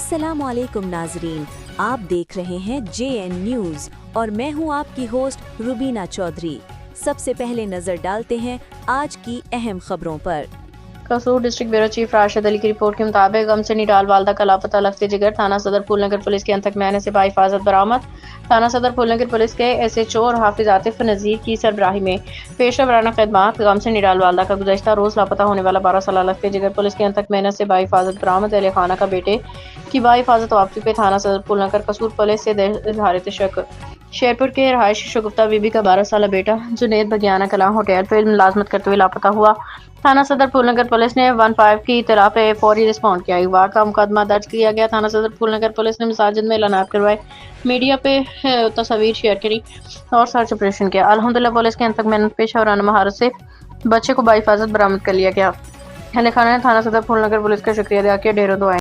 अस्सलाम वालेकुम नाजरीन, आप देख रहे हैं JN न्यूज़ और मैं हूं आपकी होस्ट रुबीना चौधरी। सबसे पहले नजर डालते हैं आज की अहम खबरों पर। कसूर district bureau chief Rashid Ali की रिपोर्ट के मुताबिक गम से निडाल वालदा का लापता लफ्ते जिगर थाना सदर फूलनगर पुलिस के अंतक मैने से बाहिफाजत बरामद। थाना सदर फूलनगर पुलिस के SHO और हाफिज आतिफ नज़ीर की सरबराही में पेशा वराना खदमात गम से निडाल वालदा का गुज़श्ता रोज़ लापता होने वाला 12 साल लफ्ते जिगर पुलिस के अंतक मैने से बाहिफाजत बरामद। अहले खाना का बेटे की बाहिफाजत वापसी पे थाना सदर फूलनगर कसूर पुलिस से निर्धारित शक। शेरपुर के रहायशी शगुफ्ता बीबी का 12 साल बेटा जुनेद बगियाना कलां होटल पर मुलाजमत करते हुए लापता हुआ। थाना सदर फूलनगर पुलिस ने 15 की इतला पे फौरी रिस्पॉन्ड किया। अगवा का मुकदमा दर्ज किया गया। थाना सदर फूलनगर पुलिस ने मसाजिद में ऐलानात करवाए, मीडिया पे तस्वीर शेयर करी और सर्च ऑपरेशन किया। अल्हम्दुलिल्लाह पुलिस के अंतक मेहनत पेशा और महारत से बच्चे को बाहिफाजत बरामद कर लिया गया। अहले खाना ने थाना सदर फूलनगर पुलिस का शुक्रिया अदा किया। ढेरों दुआएं।